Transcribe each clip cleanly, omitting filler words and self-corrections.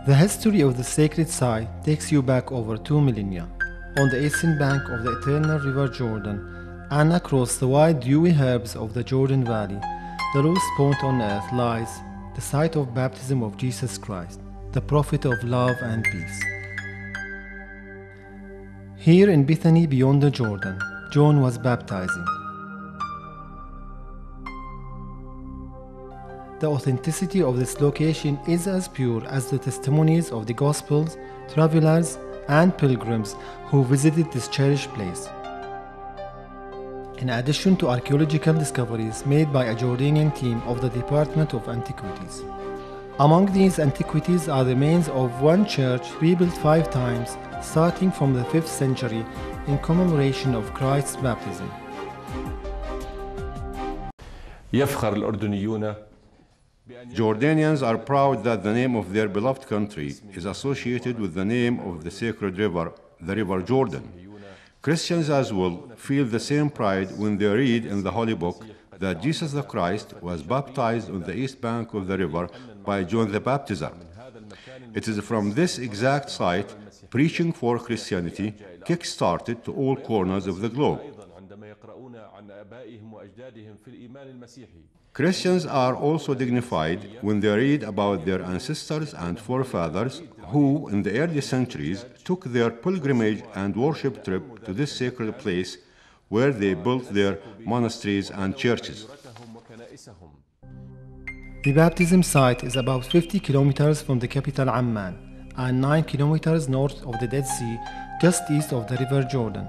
The history of the sacred site takes you back over 2 millennia, on the eastern bank of the eternal river Jordan, and across the wide dewy herbs of the Jordan Valley, the lowest point on earth lies the site of baptism of Jesus Christ, the prophet of love and peace. Here in Bethany beyond the Jordan, John was baptizing. The authenticity of this location is as pure as the testimonies of the Gospels, travelers, and pilgrims who visited this cherished place. In addition to archaeological discoveries made by a Jordanian team of the Department of Antiquities. Among these antiquities are the remains of one church rebuilt 5 times, starting from the 5th century in commemoration of Christ's baptism. يفخر الأردنيون Jordanians are proud that the name of their beloved country is associated with the name of the sacred river, the River Jordan. Christians as well feel the same pride when they read in the Holy Book that Jesus the Christ was baptized on the east bank of the river by John the Baptizer. It is from this exact site preaching for Christianity kick-started to all corners of the globe. Christians are also dignified when they read about their ancestors and forefathers who, in the early centuries, took their pilgrimage and worship trip to this sacred place where they built their monasteries and churches. The baptism site is about 50 kilometers from the capital Amman and 9 kilometers north of the Dead Sea, just east of the River Jordan.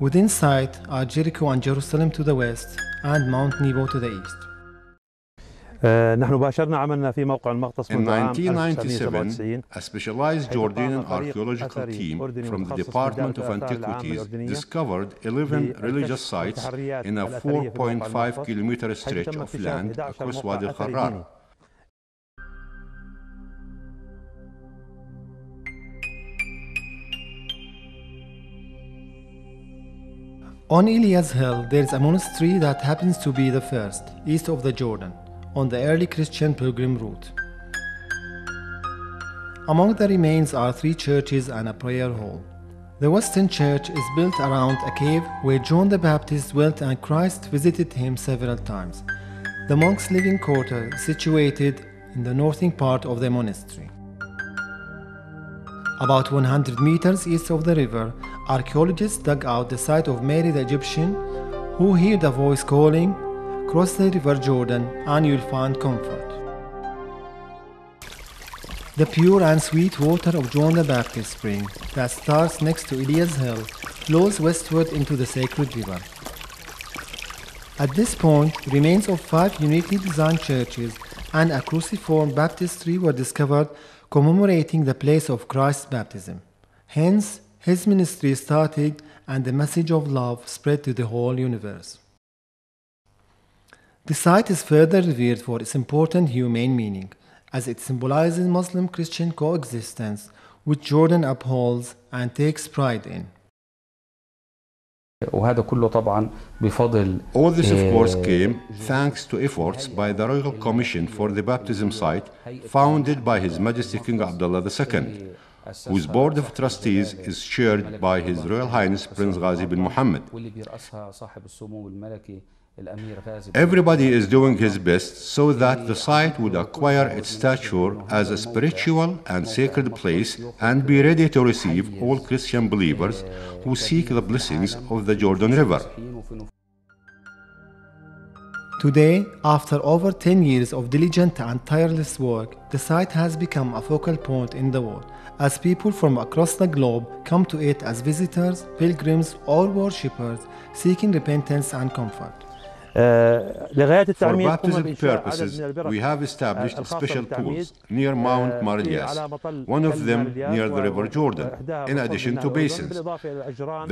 Within sight are Jericho and Jerusalem to the west and Mount Nebo to the east. In 1997, a specialized Jordanian archaeological team from the Department of Antiquities discovered 11 religious sites in a 4.5 kilometer stretch of land across Wadi al-Kharrar. On Elias Hill, there is a monastery that happens to be the first, east of the Jordan, on the early Christian pilgrim route. Among the remains are 3 churches and a prayer hall. The Western Church is built around a cave where John the Baptist dwelt and Christ visited him several times. The monks' living quarter is situated in the northern part of the monastery. About 100 meters east of the river, archaeologists dug out the site of Mary the Egyptian, who heard a voice calling, "Cross the river Jordan and you'll find comfort." The pure and sweet water of John the Baptist spring that starts next to Elias Hill flows westward into the sacred river. At this point, remains of 5 uniquely designed churches and a cruciform baptistry were discovered commemorating the place of Christ's baptism. Hence, his ministry started and the message of love spread to the whole universe. The site is further revered for its important humane meaning, as it symbolizes Muslim-Christian coexistence, which Jordan upholds and takes pride in. All this of course came thanks to efforts by the Royal Commission for the Baptism Site founded by His Majesty King Abdullah II, whose Board of Trustees is chaired by His Royal Highness Prince Ghazi bin Mohammed. Everybody is doing his best so that the site would acquire its stature as a spiritual and sacred place and be ready to receive all Christian believers who seek the blessings of the Jordan River. Today, after over 10 years of diligent and tireless work, the site has become a focal point in the world, as people from across the globe come to it as visitors, pilgrims, or worshippers seeking repentance and comfort. For baptism purposes, we have established special pools near Mount Marias, one of them near the River Jordan, in addition to basins.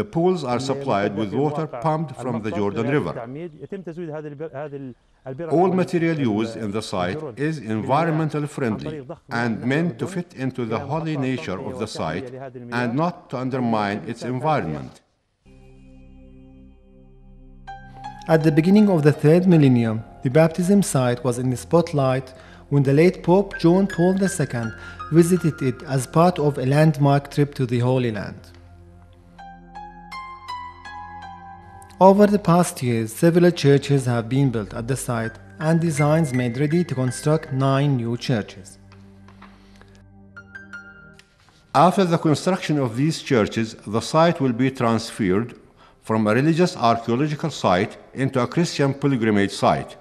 The pools are supplied with water pumped from the Jordan River. All material used in the site is environmentally friendly and meant to fit into the holy nature of the site and not to undermine its environment. At the beginning of the 3rd millennium, the baptism site was in the spotlight when the late Pope John Paul II visited it as part of a landmark trip to the Holy Land. Over the past years, several churches have been built at the site and designs made ready to construct 9 new churches. After the construction of these churches, the site will be transferred from a religious archaeological site into a Christian pilgrimage site.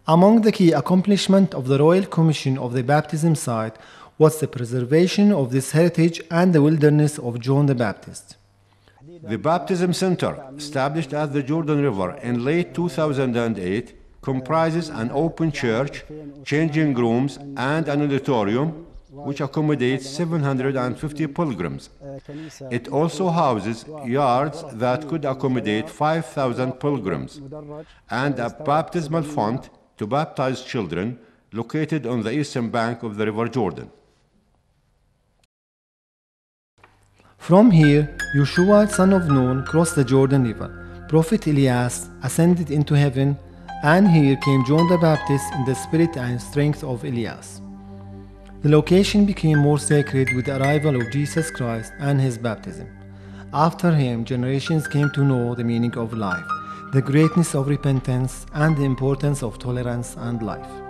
Among the key accomplishments of the Royal Commission of the baptism site was the preservation of this heritage and the wilderness of John the Baptist. The Baptism Center, established at the Jordan River in late 2008, comprises an open church, changing rooms, and an auditorium which accommodates 750 pilgrims. It also houses yards that could accommodate 5,000 pilgrims, and a baptismal font to baptize children located on the eastern bank of the River Jordan. From here, Yeshua, son of Nun, crossed the Jordan River. Prophet Elias ascended into heaven, and here came John the Baptist in the spirit and strength of Elias. The location became more sacred with the arrival of Jesus Christ and his baptism. After him, generations came to know the meaning of life, the greatness of repentance, and the importance of tolerance and life.